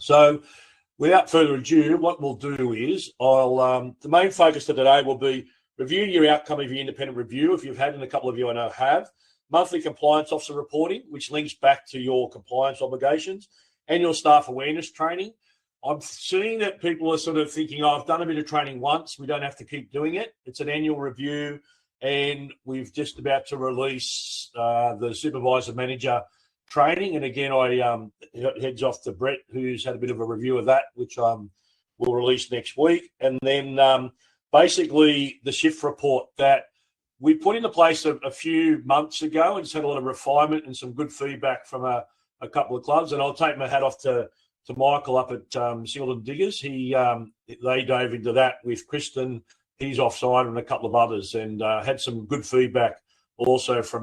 So without further ado, what we'll do is the main focus of today will be review your outcome of your independent review, if you've had, and a couple of you I know have, monthly compliance officer reporting, which links back to your compliance obligations, and your staff awareness training. I'm seeing that people are sort of thinking, oh, I've done a bit of training once, we don't have to keep doing it. It's an annual review, and we've just about to release the supervisor manager training. And again, I heads off to Brett, who's had a bit of a review of that, which we'll release next week. And then basically the shift report that we put into place a few months ago, and just had a lot of refinement and some good feedback from a couple of clubs. And I'll take my hat off to Michael up at Singleton Diggers. They dove into that with Kristen. He's offside, and a couple of others, and had some good feedback also from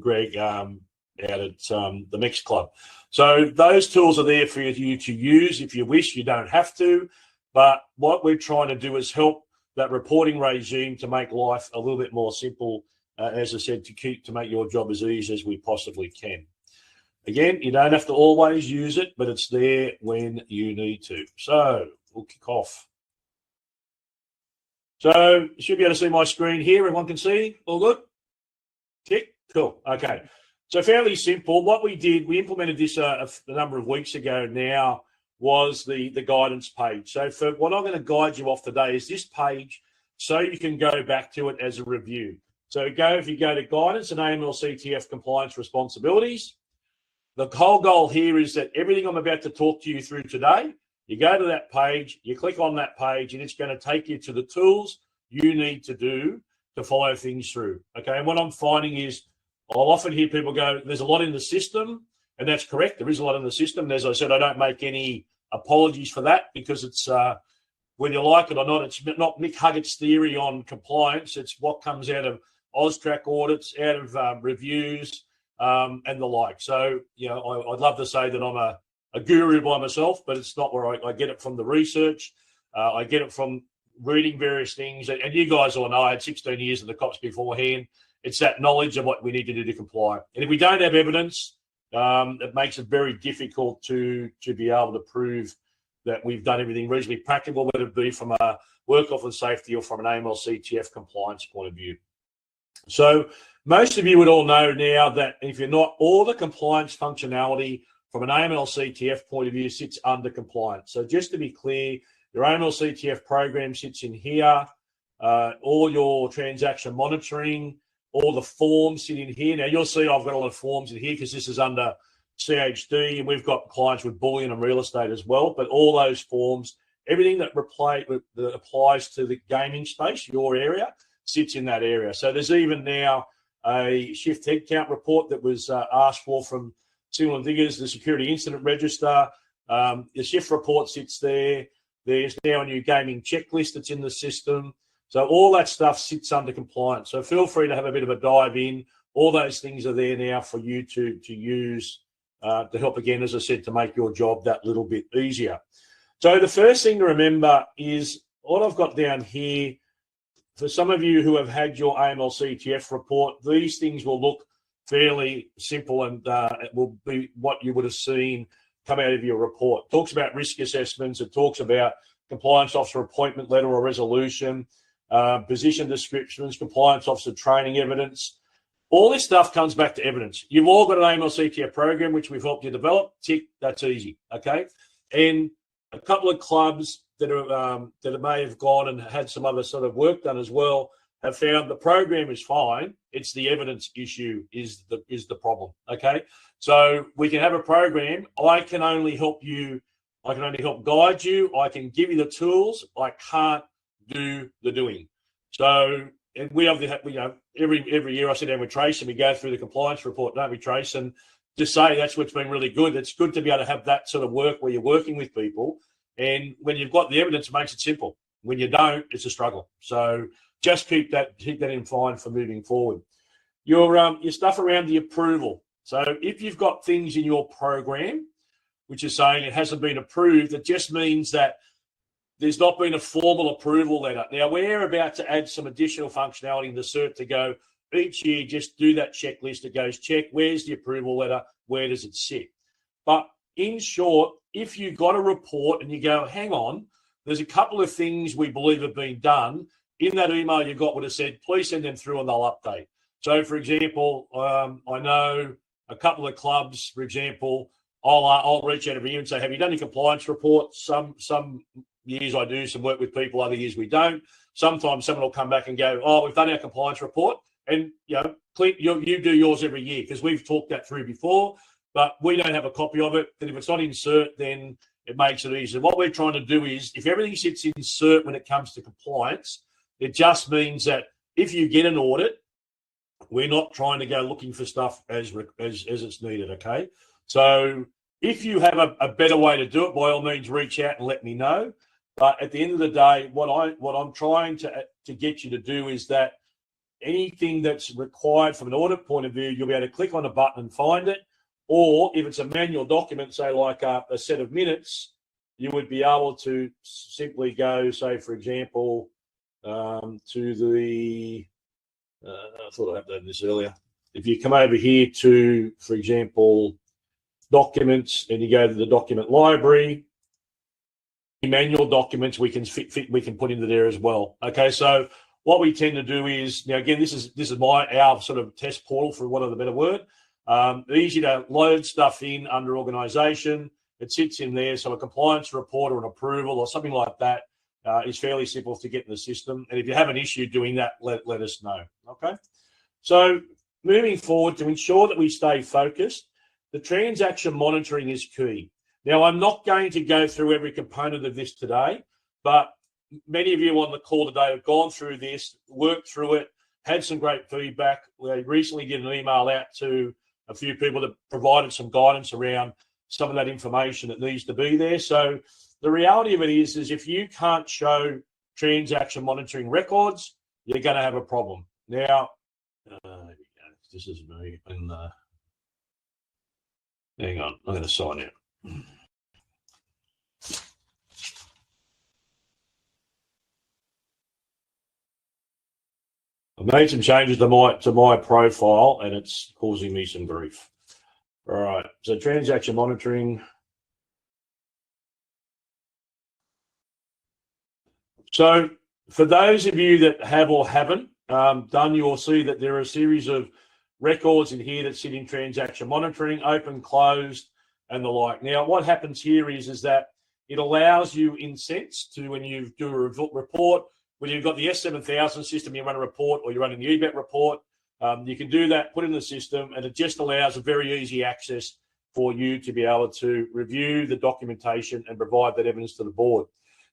Greg out at the Mix Club. So those tools are there for you to use if you wish. You don't have to, but what we're trying to do is help that reporting regime to make life a little bit more simple, as I said, to make your job as easy as we possibly can. Again, you don't have to always use it, but it's there when you need to. So we'll kick off. So you should be able to see my screen here. Everyone can see? All good? Tick? Cool. Okay. So fairly simple. What we did, we implemented this a number of weeks ago now, was the guidance page. So for what I'm going to guide you off today is this page, so you can go back to it as a review. So if you go to guidance and AML CTF compliance responsibilities, the whole goal here is that everything I'm about to talk to you through today, you go to that page, you click on that page, and it's going to take you to the tools you need to do to follow things through. Okay. And what I'm finding is I'll often hear people go, there's a lot in the system, and that's correct. There is a lot in the system. And as I said, I don't make any apologies for that, because it's, whether you like it or not, it's not Mick Huggett's theory on compliance. It's what comes out of AUSTRAC audits, out of reviews, and the like. So, I'd love to say that I'm a guru by myself, but it's not where I get it from the research. I get it from reading various things. And you guys all know I had 16 years in the cops beforehand. It's that knowledge of what we need to do to comply. And if we don't have evidence, it makes it very difficult to be able to prove that we've done everything reasonably practical, whether it be from a work health and safety or from an AML CTF compliance point of view. So most of you would all know now that if you're not, all the compliance functionality from an AML CTF point of view sits under compliance. So just to be clear, your AML CTF program sits in here, all your transaction monitoring, all the forms sit in here. Now, you'll see I've got a lot of forms in here because this is under CHD, and we've got clients with bullion and real estate as well. But all those forms, everything that applies to the gaming space, your area, sits in that area. So there's even now a shift headcount report that was asked for from Singleton Diggers, the security incident register. The shift report sits there. There's now a new gaming checklist that's in the system. So all that stuff sits under compliance. So feel free to have a bit of a dive in. All those things are there now for you to use to help, again, as I said, to make your job that little bit easier. So the first thing to remember is what I've got down here. For some of you who have had your AML CTF report, these things will look fairly simple, and it will be what you would have seen come out of your report. It talks about risk assessments. It talks about compliance officer appointment letter or resolution, position descriptions, compliance officer training evidence. All this stuff comes back to evidence. You've all got an AML CTF program, which we've helped you develop. Tick, that's easy, okay? And a couple of clubs that may have gone and had some other sort of work done as well have found the program is fine. It's the evidence issue is the problem, okay? So we can have a program. I can only help you. I can only help guide you. I can give you the tools. I can't do the doing. So, and we have every year I sit down with Trace and we go through the compliance report, don't we, Trace? And just say that's what's been really good. It's good to be able to have that sort of work where you're working with people. And when you've got the evidence, it makes it simple. When you don't, it's a struggle. So just keep that in mind for moving forward. Your stuff around the approval. So if you've got things in your program which is saying it hasn't been approved, it just means that there's not been a formal approval letter. Now, we're about to add some additional functionality in the cert to go each year, just do that checklist that goes, check, where's the approval letter, where does it sit? But in short, if you got a report and you go, hang on, there's a couple of things we believe have been done, in that email you got would have said, please send them through and they'll update. So, for example, I know a couple of clubs, for example, I'll reach out every year and say, have you done your compliance report? Some years I do some work with people, other years we don't. Sometimes someone will come back and go, oh, we've done our compliance report. And, you do yours every year, because we've talked that through before, but we don't have a copy of it. And if it's not insert, then it makes it easier. What we're trying to do is, if everything sits insert when it comes to compliance, it just means that if you get an audit, we're not trying to go looking for stuff as it's needed, okay? So if you have a better way to do it, by all means, reach out and let me know. But at the end of the day, what I'm trying to get you to do is that anything that's required from an audit point of view, you'll be able to click on a button and find it. Or if it's a manual document, say like a set of minutes, you would be able to simply go, say, for example, to the, I thought I had done this earlier. If you come over here to, for example, documents, and you go to the document library, manual documents we can we can put into there as well. Okay, so what we tend to do is, now again, this is our sort of test portal, for want of a better word. Easy to load stuff in under organisation. It sits in there, so a compliance report or an approval or something like that is fairly simple to get in the system. And if you have an issue doing that, let us know. Okay, so moving forward, to ensure that we stay focused, the transaction monitoring is key. Now, I'm not going to go through every component of this today, but many of you on the call today have gone through this, worked through it, had some great feedback. We recently did an email out to a few people that provided some guidance around some of that information that needs to be there. So the reality of it is if you can't show transaction monitoring records, you're going to have a problem. Now, this is me. And hang on, I'm going to sign out. I've made some changes to my profile, and it's causing me some grief. All right, so transaction monitoring. So for those of you that have or haven't done, you will see that there are a series of records in here that sit in transaction monitoring, open, closed, and the like. Now, what happens here is that it allows you, in sense, to, when you do a report, when you've got the S7000 system, you run a report, or you're running the EBET report, you can do that, put in the system, and it just allows a very easy access for you to be able to review the documentation and provide that evidence to the board.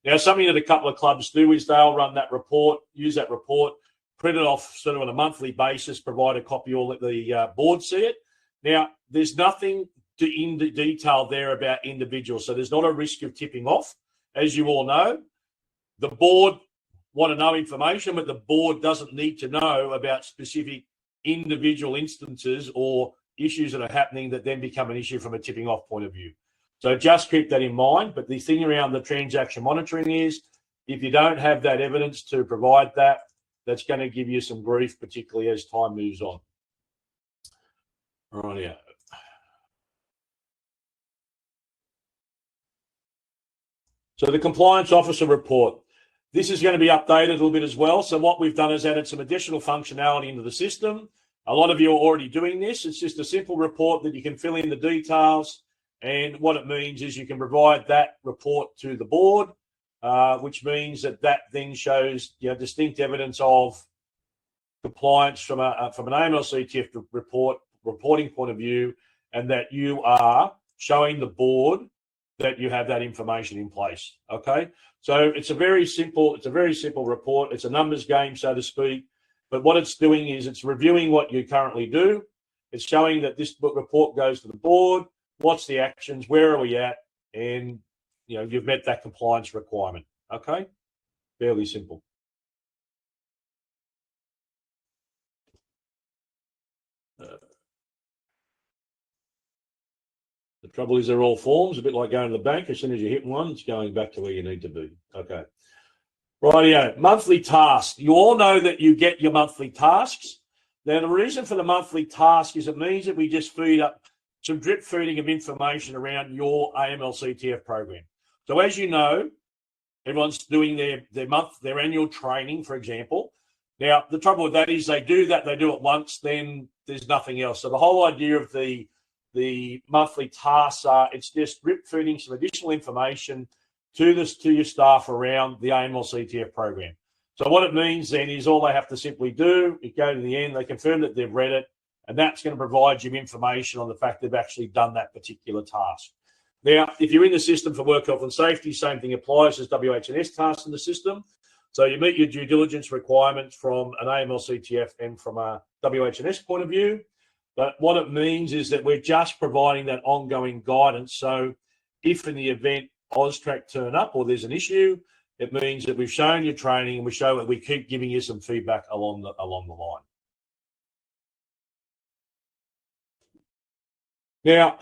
Now, something that a couple of clubs do is they'll run that report, use that report, print it off sort of on a monthly basis, provide a copy, or let the board see it. Now, there's nothing in the detail there about individuals, so there's not a risk of tipping off. As you all know, the board want to know information, but the board doesn't need to know about specific individual instances or issues that are happening that then become an issue from a tipping off point of view. So just keep that in mind. But the thing around the transaction monitoring is, if you don't have that evidence to provide that, that's going to give you some grief, particularly as time moves on. Right, yeah. So the compliance officer report. This is going to be updated a little bit as well. So what we've done is added some additional functionality into the system. A lot of you are already doing this. It's just a simple report that you can fill in the details. And what it means is you can provide that report to the board, which means that then shows distinct evidence of compliance from an AML CTF reporting point of view, and that you are showing the board that you have that information in place. Okay, so it's a very simple report. It's a numbers game, so to speak. But what it's doing is it's reviewing what you currently do. It's showing that this report goes to the board. What's the actions? Where are we at? And you've met that compliance requirement. Okay, fairly simple. The trouble is they're all forms, a bit like going to the bank. As soon as you hit one, it's going back to where you need to be. Okay. Rightio. Monthly tasks. You all know that you get your monthly tasks. Now, the reason for the monthly task is it means that we just feed up some drip feeding of information around your AML CTF program. So as you know, everyone's doing their annual training, for example. Now, the trouble with that is they do it once, then there's nothing else. So the whole idea of the monthly tasks it's just drip feeding some additional information to your staff around the AML CTF program. So what it means then is all they have to simply do is go to the end, they confirm that they've read it, and that's going to provide you information on the fact they've actually done that particular task. Now, if you're in the system for work health and safety, same thing applies as WH&S tasks in the system. So you meet your due diligence requirements from an AML CTF and from a WH&S point of view. But what it means is that we're just providing that ongoing guidance. So if in the event AUSTRAC turn up or there's an issue, it means that we've shown your training and we show that we keep giving you some feedback along the line. Now,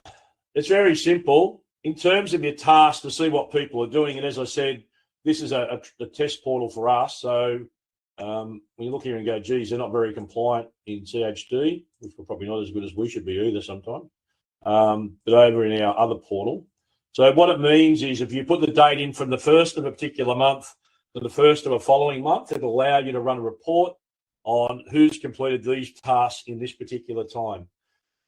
it's very simple in terms of your task to see what people are doing. And as I said, this is a test portal for us. So when you look here and go, geez, they're not very compliant in CHD, which we're probably not as good as we should be either sometime, but over in our other portal. So what it means is if you put the date in from the first of a particular month to the first of a following month, it'll allow you to run a report on who's completed these tasks in this particular time.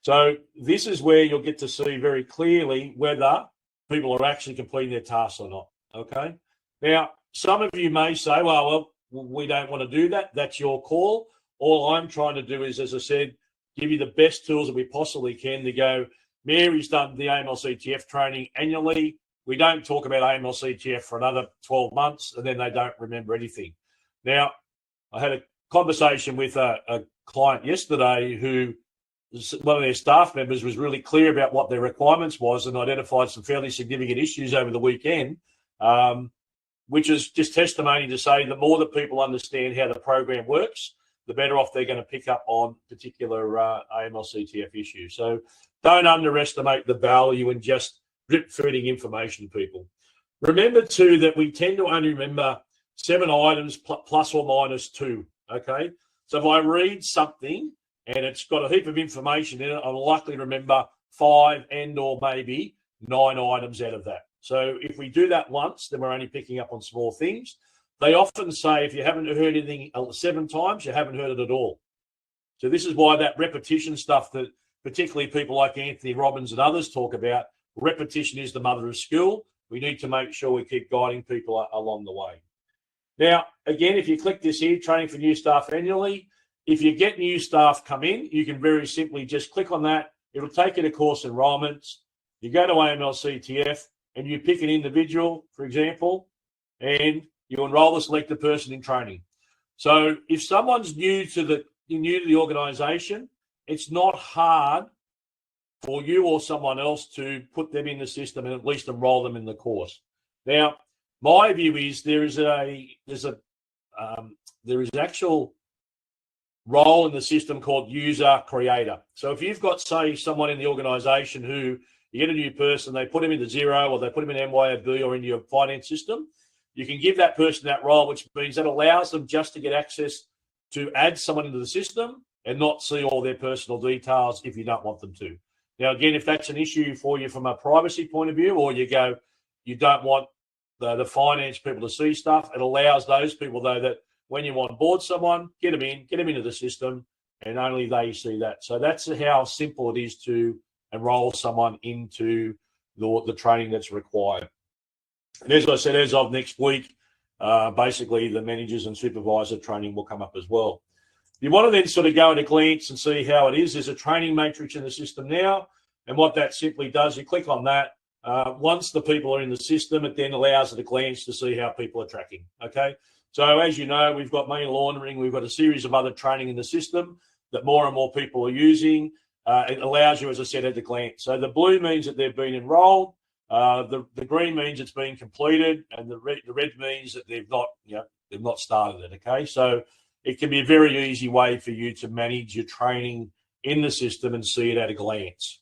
So this is where you'll get to see very clearly whether people are actually completing their tasks or not, okay? Now, some of you may say, well, we don't want to do that. That's your call. All I'm trying to do is, as I said, give you the best tools that we possibly can to go, Mary's done the AML CTF training annually. We don't talk about AML CTF for another 12 months, and then they don't remember anything. Now, I had a conversation with a client yesterday who one of their staff members was really clear about what their requirements was and identified some fairly significant issues over the weekend, which is just testimony to say the more that people understand how the program works, the better off they're going to pick up on particular AML CTF issues. So don't underestimate the value in just drip feeding information to people. Remember too that we tend to only remember 7 items plus or minus 2, okay? So if I read something and it's got a heap of information in it, I'll likely remember 5 and or maybe 9 items out of that. So if we do that once, then we're only picking up on small things. They often say if you haven't heard anything 7 times, you haven't heard it at all. So this is why that repetition stuff that particularly people like Anthony Robbins and others talk about, repetition is the mother of skill. We need to make sure we keep guiding people along the way. Now, again, if you click this here, training for new staff annually, if you get new staff come in, you can very simply just click on that. It'll take you to course enrollments. You go to AML CTF and you pick an individual, for example, and you enroll the selected person in training. So if someone's new to the organisation, it's not hard for you or someone else to put them in the system and at least enroll them in the course. Now, my view is there is actual role in the system called user creator. So if you've got, say, someone in the organisation who you get a new person, they put them into Xero or they put them in MYOB or in your finance system, you can give that person that role, which means that allows them just to get access to add someone into the system and not see all their personal details if you don't want them to. Now, again, if that's an issue for you from a privacy point of view, or you don't want the finance people to see stuff, it allows those people, though, that when you onboard someone, get them into the system, and only they see that. So that's how simple it is to enroll someone into the training that's required. And as I said, as of next week, basically the managers and supervisor training will come up as well. You want to then sort of go at a glance and see how it is. There's a training matrix in the system now, and what that simply does, you click on that. Once the people are in the system, it then allows at a glance to see how people are tracking, okay? So as you know, we've got money laundering, we've got a series of other training in the system that more and more people are using. It allows you, as I said, at a glance. So the blue means that they've been enrolled, the green means it's been completed, and the red means that they've not started it, okay? So it can be a very easy way for you to manage your training in the system and see it at a glance.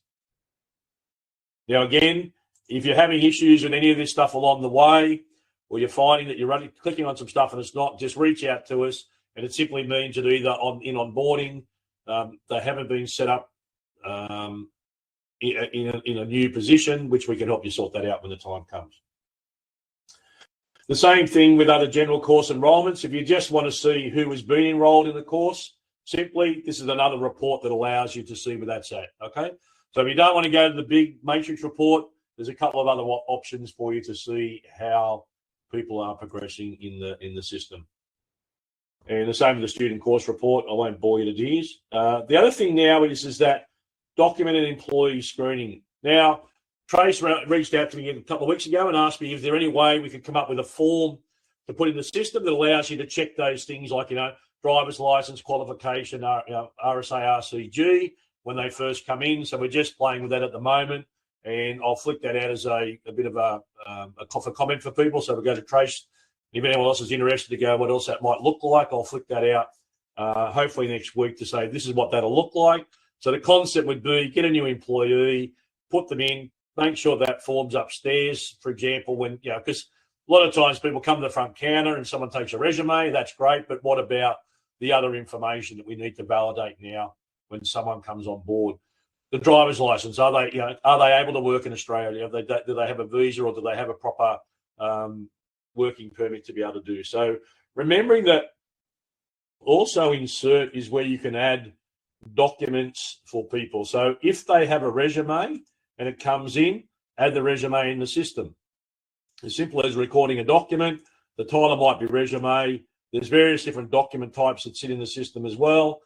Now, again, if you're having issues with any of this stuff along the way, or you're finding that you're clicking on some stuff and it's not, just reach out to us. And it simply means that either in onboarding, they haven't been set up in a new position, which we can help you sort that out when the time comes. The same thing with other general course enrolments. If you just want to see who has been enrolled in the course, simply, this is another report that allows you to see where that's at, okay? So if you don't want to go to the big matrix report, there's a couple of other options for you to see how people are progressing in the system. And the same with the student course report. I won't bore you to tears. The other thing now is that documented employee screening. Now, Trace reached out to me a couple of weeks ago and asked me if there any way we could come up with a form to put in the system that allows you to check those things like, driver's license, qualification, RSA, RCG when they first come in. So we're just playing with that at the moment. And I'll flick that out as a bit of a comment for people. So we'll go to Trace. If anyone else is interested to go what else that might look like, I'll flick that out hopefully next week to say this is what that'll look like. So the concept would be get a new employee, put them in, make sure that form's upstairs, for example, when, because a lot of times people come to the front counter and someone takes a resume, that's great, but what about the other information that we need to validate now when someone comes on board? The driver's license, are they able to work in Australia? Do they have a visa or do they have a proper working permit to be able to do? So remembering that also insert is where you can add documents for people. So if they have a resume and it comes in, add the resume in the system. As simple as recording a document, the title might be resume. There's various different document types that sit in the system as well.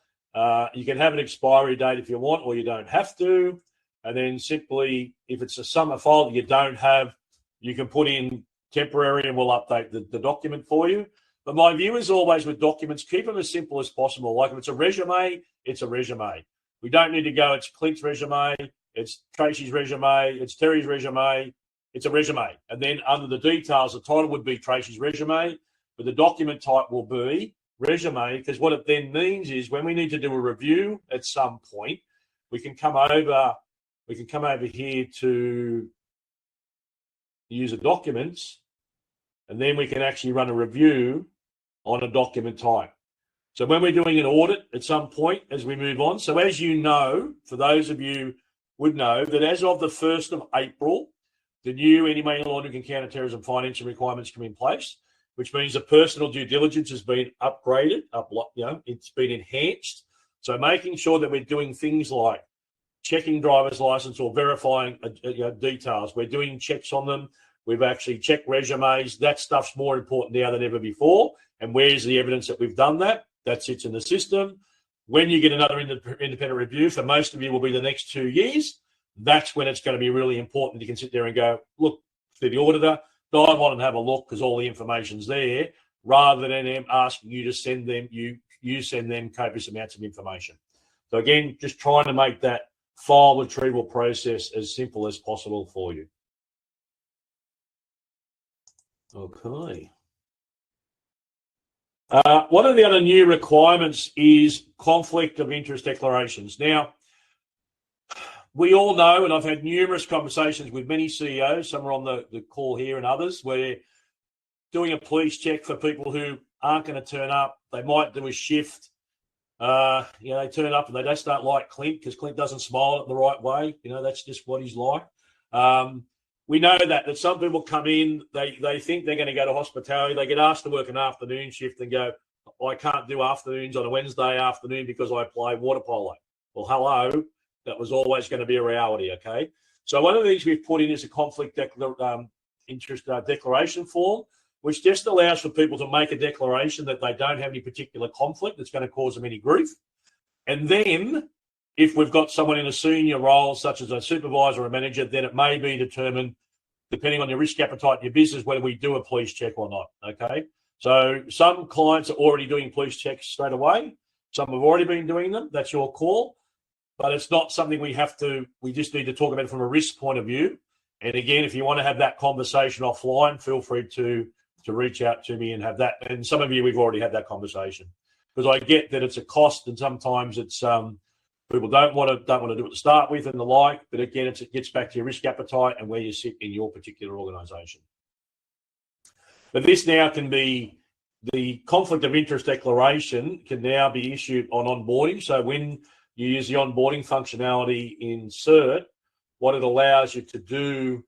You can have an expiry date if you want, or you don't have to. And then simply, if it's a summer file that you don't have, you can put in temporary and we'll update the document for you. But my view is always with documents, keep them as simple as possible. Like if it's a resume, it's a resume. We don't need to go, it's Clint's resume, it's Tracy's resume, it's Terry's resume, it's a resume. And then under the details, the title would be Tracy's resume, but the document type will be resume, because what it then means is when we need to do a review at some point, we can come over here to user documents, and then we can actually run a review on a document type. So when we're doing an audit at some point as we move on, so as you know, for those of you would know that as of the 1st of April, the new anti-money laundering and counter-terrorism financial requirements come in place, which means the personal due diligence has been upgraded, it's been enhanced. So making sure that we're doing things like checking driver's license or verifying details. We're doing checks on them. We've actually checked resumes. That stuff's more important now than ever before. And where's the evidence that we've done that? That sits in the system. When you get another independent review, for most of you will be the next 2 years, that's when it's going to be really important. You can sit there and go, look, to the auditor, dive on and have a look because all the information's there, rather than them asking you to send them, you send them copious amounts of information. So again, just trying to make that file retrieval process as simple as possible for you. Okay. One of the other new requirements is conflict of interest declarations. Now, we all know, and I've had numerous conversations with many CEOs, some are on the call here and others, where doing a police check for people who aren't going to turn up. They might do a shift. They turn up and they just don't like Clint because Clint doesn't smile the right way. That's just what he's like. We know that some people come in, they think they're going to go to hospitality. They get asked to work an afternoon shift and go, I can't do afternoons on a Wednesday afternoon because I play water polo. Well, hello. That was always going to be a reality, okay? So one of the things we've put in is a conflict interest declaration form, which just allows for people to make a declaration that they don't have any particular conflict that's going to cause them any grief. And then if we've got someone in a senior role, such as a supervisor or a manager, then it may be determined, depending on your risk appetite in your business, whether we do a police check or not, okay? So some clients are already doing police checks straight away. Some have already been doing them. That's your call. But it's not something we just need to talk about from a risk point of view. And again, if you want to have that conversation offline, feel free to reach out to me and have that. And some of you, we've already had that conversation. Because I get that it's a cost and sometimes it's people don't want to do it to start with and the like. But again, it gets back to your risk appetite and where you sit in your particular organisation. But this now can be, the conflict of interest declaration can now be issued on onboarding. So when you use the onboarding functionality in CERT, what it allows you to do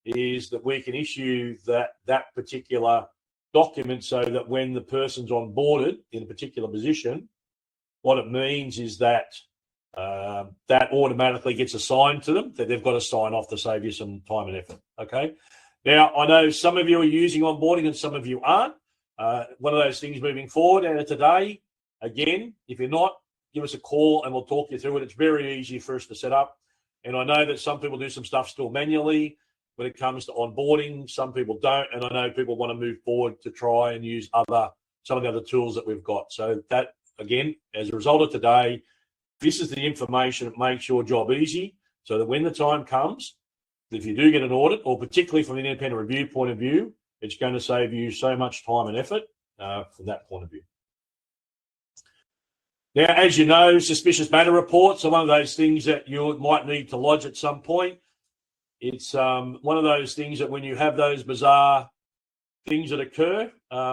is that we can issue that particular document so that when the person's onboarded in a particular position, what it means is that that automatically gets assigned to them, that they've got to sign off to save you some time and effort. Okay. Now, I know some of you are using onboarding and some of you aren't. One of those things moving forward out of today, again, if you're not, give us a call and we'll talk you through it. It's very easy for us to set up. And I know that some people do some stuff still manually when it comes to onboarding. Some people don't. And I know people want to move forward to try and use some of the other tools that we've got. So that, again, as a result of today, this is the information that makes your job easy so that when the time comes, if you do get an audit, or particularly from an independent review point of view, it's going to save you so much time and effort from that point of view. Now, as you know, suspicious matter reports are one of those things that you might need to lodge at some point. It's one of those things that when you have those bizarre things that occur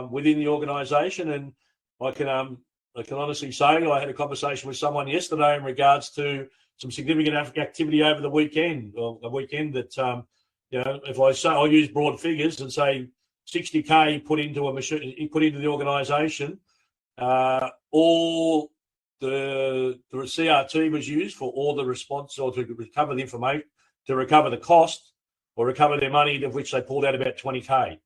within the organisation, and I can honestly say I had a conversation with someone yesterday in regards to some significant activity over the weekend, or a weekend that, if I say, I'll use broad figures and say 60K put into the organisation, all the CRT was used for all the response, or to recover the information, to recover the cost, or recover their money, of which they pulled out about 20K.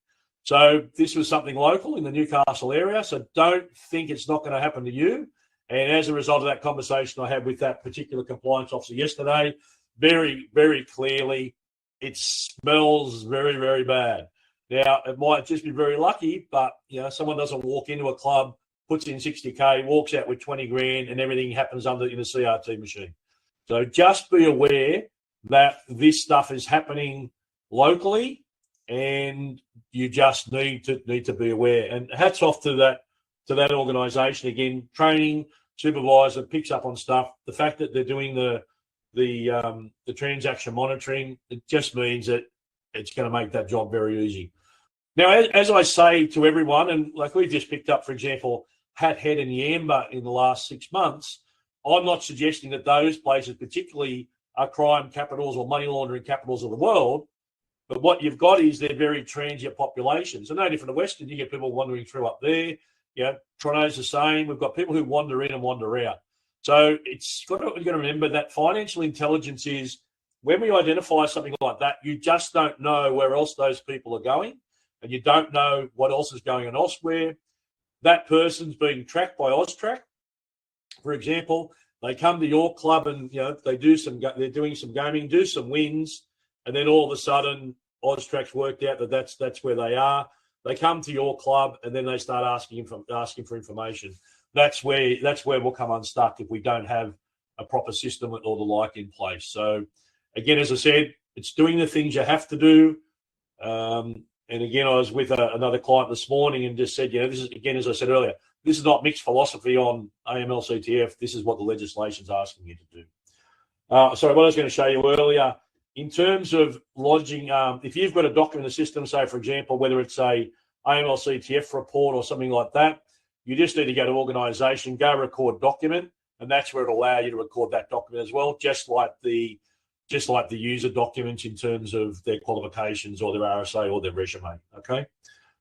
So this was something local in the Newcastle area. So don't think it's not going to happen to you. And as a result of that conversation I had with that particular compliance officer yesterday, very, very clearly, it smells very, very bad. Now, it might just be very lucky, but someone doesn't walk into a club, puts in 60K, walks out with 20 grand, and everything happens in the CRT machine. So just be aware that this stuff is happening locally, and you just need to be aware. And hats off to that organisation. Again, training, supervisor picks up on stuff. The fact that they're doing the transaction monitoring, it just means that it's going to make that job very easy. Now, as I say to everyone, and like we've just picked up, for example, Hat Head and Yamba in the last 6 months, I'm not suggesting that those places particularly are crime capitals or money laundering capitals of the world. But what you've got is they're very transient populations. So no different to Western, you get people wandering through up there. Toronto's the same. We've got people who wander in and wander out. So you've got to remember that financial intelligence is when we identify something like that, you just don't know where else those people are going, and you don't know what else is going on elsewhere. That person's being tracked by AUSTRAC, for example. They come to your club and they're doing some gaming, do some wins, and then all of a sudden AUSTRAC's worked out that that's where they are. They come to your club and then they start asking for information. That's where we'll come unstuck if we don't have a proper system or the like in place. So again, as I said, it's doing the things you have to do. And again, I was with another client this morning and just said, this is, again, as I said earlier, this is not mixed philosophy on AML CTF. This is what the legislation's asking you to do. Sorry, what I was going to show you earlier, in terms of lodging, if you've got a document in the system, say, for example, whether it's a AML CTF report or something like that, you just need to go to organisation, go record document, and that's where it'll allow you to record that document as well, just like the user documents in terms of their qualifications or their RSA or their resume, okay?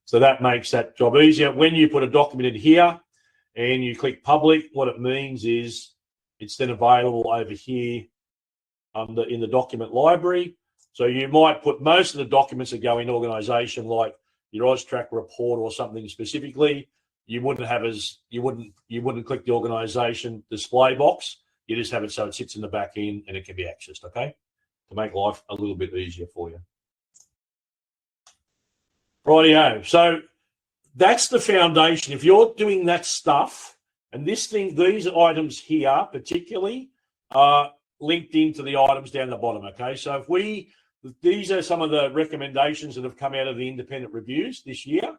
So that makes that job easier. When you put a document in here and you click public, what it means is it's then available over here in the document library. So you might put most of the documents that go in organisation, like your AUSTRAC report or something specifically. You wouldn't click the organisation display box. You just have it so it sits in the back end and it can be accessed, okay? To make life a little bit easier for you. Rightio. So that's the foundation. If you're doing that stuff, and these items here particularly are linked into the items down the bottom, okay? So these are some of the recommendations that have come out of the independent reviews this year.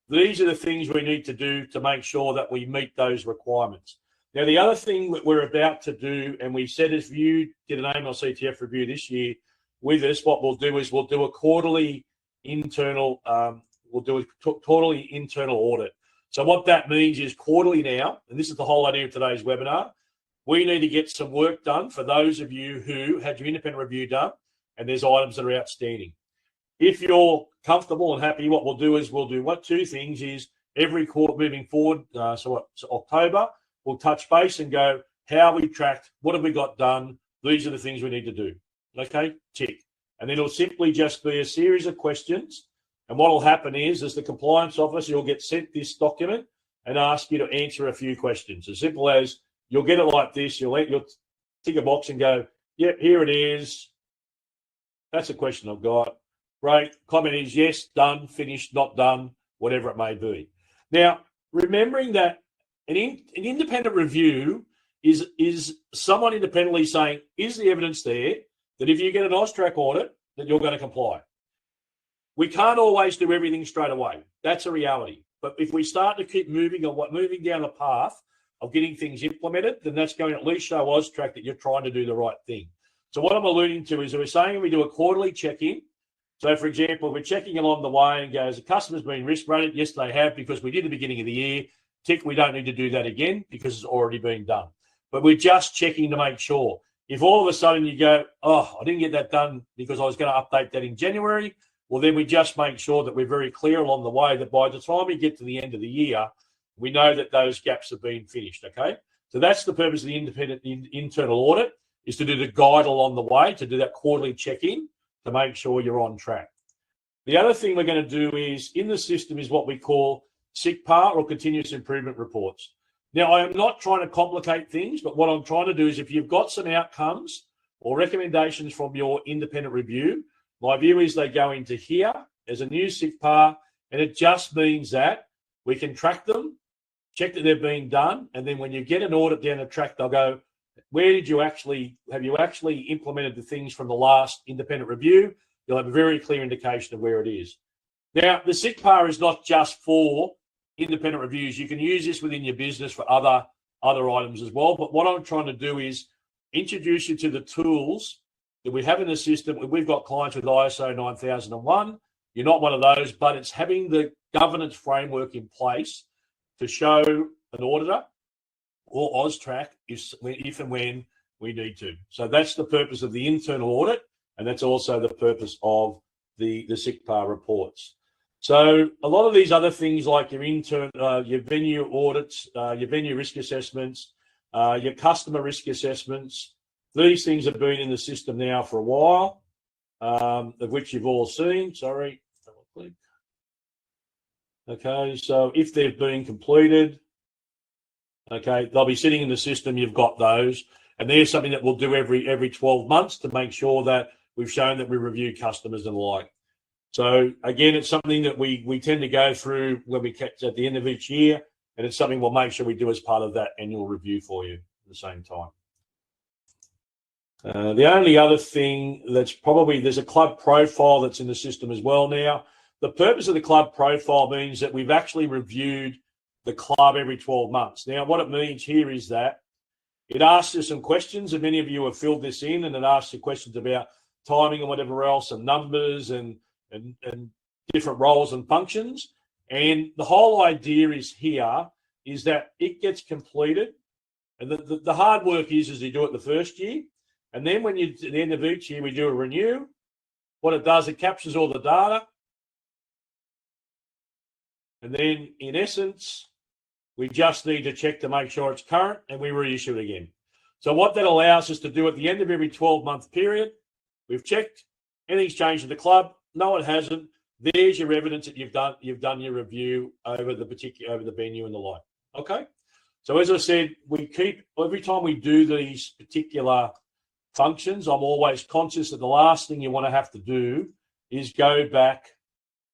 These are the things we need to do to make sure that we meet those requirements. Now, the other thing that we're about to do, and we said if you did an AML CTF review this year with us, what we'll do is we'll do a quarterly internal audit. So what that means is quarterly now, and this is the whole idea of today's webinar, we need to get some work done for those of you who had your independent review done and there's items that are outstanding. If you're comfortable and happy, what we'll do is two things is every quarter moving forward. So October, we'll touch base and go, how we tracked, what have we got done? These are the things we need to do. Okay, tick. And then it'll simply just be a series of questions. And what will happen is, as the compliance officer, you'll get sent this document and ask you to answer a few questions. As simple as you'll get it like this. You'll tick a box and go, yeah, here it is. That's a question I've got. Great. Comment is yes, done, finished, not done, whatever it may be. Now, remembering that an independent review is someone independently saying, is the evidence there that if you get an AUSTRAC audit, that you're going to comply? We can't always do everything straight away. That's a reality. But if we start to keep moving down the path of getting things implemented, then that's going to at least show AUSTRAC that you're trying to do the right thing. So what I'm alluding to is we're saying we do a quarterly check-in. So, for example, we're checking along the way and goes, the customer's been risk rated. Yes, they have, because we did at the beginning of the year. Tick, we don't need to do that again because it's already been done. But we're just checking to make sure. If all of a sudden you go, oh, I didn't get that done because I was going to update that in January, well, then we just make sure that we're very clear along the way that by the time we get to the end of the year, we know that those gaps have been finished, okay? So that's the purpose of the independent internal audit, is to do the guide along the way, to do that quarterly check-in to make sure you're on track. The other thing we're going to do is, in the system, is what we call CTF or continuous improvement reports. Now, I am not trying to complicate things, but what I'm trying to do is if you've got some outcomes or recommendations from your independent review, my view is they go into here as a new CTF, and it just means that we can track them, check that they're being done, and then when you get an audit down the track, they'll go, where have you actually implemented the things from the last independent review? You'll have a very clear indication of where it is. Now, the CTF is not just for independent reviews. You can use this within your business for other items as well. But what I'm trying to do is introduce you to the tools that we have in the system. We've got clients with ISO 9001. You're not one of those, but it's having the governance framework in place to show an auditor or AUSTRAC if and when we need to. So that's the purpose of the internal audit, and that's also the purpose of the CTF reports. So a lot of these other things like your venue audits, your venue risk assessments, your customer risk assessments, these things have been in the system now for a while, of which you've all seen. Sorry. Okay, so if they've been completed, okay, they'll be sitting in the system. You've got those, and there's something that we'll do every 12 months to make sure that we've shown that we review customers and the like. So again, it's something that we tend to go through when we catch at the end of each year, and it's something we'll make sure we do as part of that annual review for you at the same time. The only other thing there's a club profile that's in the system as well now. The purpose of the club profile means that we've actually reviewed the club every 12 months. Now, what it means here is that it asks you some questions, and many of you have filled this in, and it asks you questions about timing and whatever else, and numbers and different roles and functions. And the whole idea is that it gets completed. And the hard work is you do it the first year. And then at the end of each year, we do a renew. What it does, it captures all the data. And then, in essence, we just need to check to make sure it's current, and we reissue it again. So what that allows us to do at the end of every 12-month period, we've checked, anything's changed in the club. No, it hasn't. There's your evidence that you've done your review over the venue and the like. Okay. So as I said, we keep every time we do these particular functions, I'm always conscious that the last thing you want to have to do is go back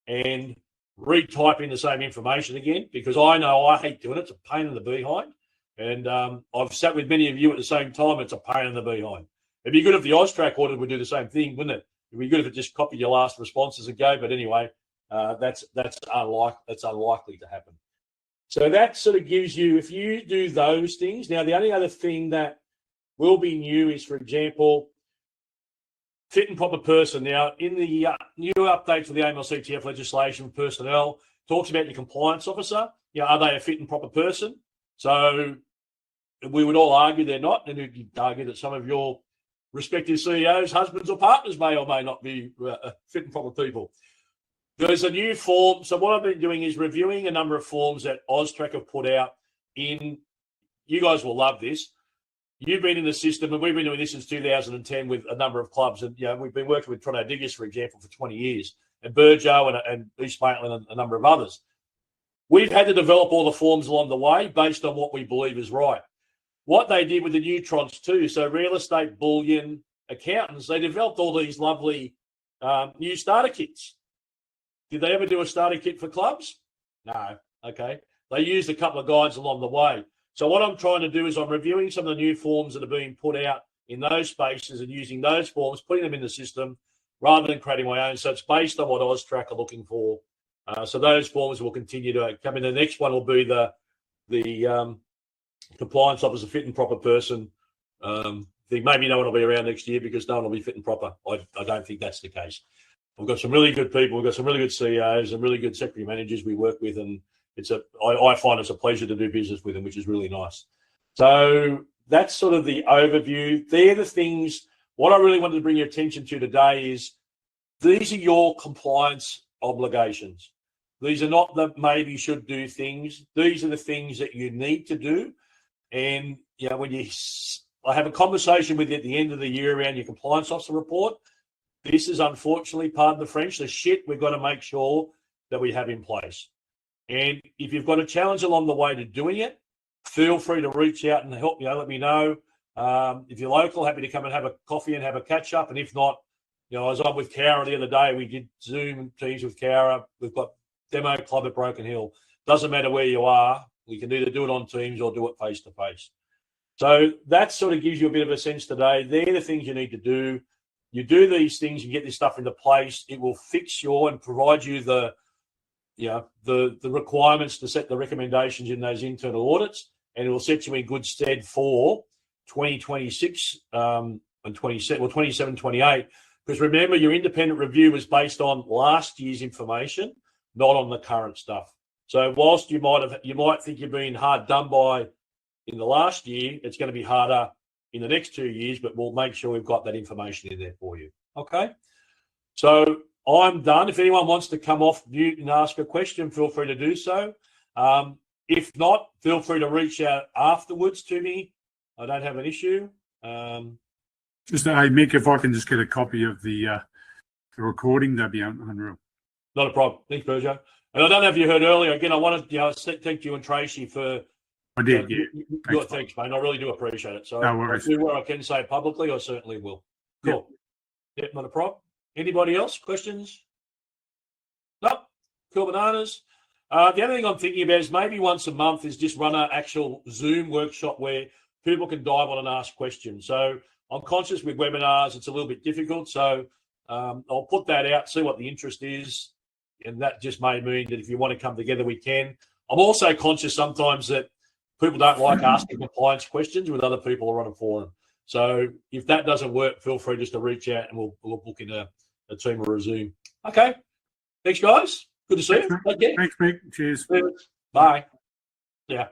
and retype in the same information again, because I know I hate doing it. It's a pain in the behind. And I've sat with many of you at the same time. It's a pain in the behind. It'd be good if the AUSTRAC audit would do the same thing, wouldn't it? It'd be good if it just copied your last responses and go. But anyway, that's unlikely to happen. So that sort of gives you, if you do those things. Now, the only other thing that will be new is, for example, fit and proper person. Now, in the new update for the AML CTF legislation, personnel talks about your compliance officer. Are they a fit and proper person? So we would all argue they're not, and you'd argue that some of your respective CEOs, husbands or partners may or may not be fit and proper people. There's a new form. So what I've been doing is reviewing a number of forms that AUSTRAC have put out in, you guys will love this. You've been in the system, and we've been doing this since 2010 with a number of clubs. And, we've been working with Toronto Diggers, for example, for 20 years, and Burjo and East Maitland and a number of others. We've had to develop all the forms along the way based on what we believe is right. What they did with the new tranche too, so real estate, bullion, accountants, they developed all these lovely new starter kits. Did they ever do a starter kit for clubs? No. Okay. They used a couple of guides along the way. So what I'm trying to do is I'm reviewing some of the new forms that are being put out in those spaces and using those forms, putting them in the system rather than creating my own. So it's based on what AUSTRAC are looking for. So those forms will continue to come in. The next one will be the compliance officer, fit and proper person. Maybe no one will be around next year because no one will be fit and proper. I don't think that's the case. We've got some really good people. We've got some really good CEOs and really good secretary managers we work with, and I find it's a pleasure to do business with them, which is really nice. So that's sort of the overview. They're the things. What I really wanted to bring your attention to today is these are your compliance obligations. These are not the maybe should do things. These are the things that you need to do. And when I have a conversation with you at the end of the year around your compliance officer report, this is unfortunately, pardon the French, the shit we've got to make sure that we have in place. And if you've got a challenge along the way to doing it, feel free to reach out and help me. Let me know. If you're local, happy to come and have a coffee and have a catch up. And if not, I was on with Cara the other day. We did Zoom teams with Cara. We've got demo club at Broken Hill. Doesn't matter where you are. We can either do it on Teams or do it face to face. So that sort of gives you a bit of a sense today. They're the things you need to do. You do these things, you get this stuff into place. It will fix and provide you the requirements to set the recommendations in those internal audits, and it will set you in good stead for 2026 and 27, 28. Because remember, your independent review was based on last year's information, not on the current stuff. So whilst you might think you're being hard done by in the last year, it's going to be harder in the next 2 years, but we'll make sure we've got that information in there for you. Okay? So I'm done. If anyone wants to come off mute and ask a question, feel free to do so. If not, feel free to reach out afterwards to me. I don't have an issue. Mick, if I can just get a copy of the recording, that'd be unreal. Not a problem. Thanks, Burjo. And I don't know if you heard earlier, again, I want to thank you and Tracy for... I did, yeah. Thanks, mate. I really do appreciate it. So no worries. If I do what I can say publicly, I certainly will. Cool. Yep, not a problem. Anybody else? Questions? Nope. Cool bananas. The other thing I'm thinking about is maybe once a month is just run an actual Zoom workshop where people can dive on and ask questions. So I'm conscious with webinars, it's a little bit difficult. So I'll put that out, see what the interest is. And that just may mean that if you want to come together, we can. I'm also conscious sometimes that people don't like asking compliance questions with other people who are on a forum. So if that doesn't work, feel free just to reach out and we'll book in a team or a Zoom. Okay. Thanks, guys. Good to see you. Thanks, Mick. Cheers. Bye. Yeah.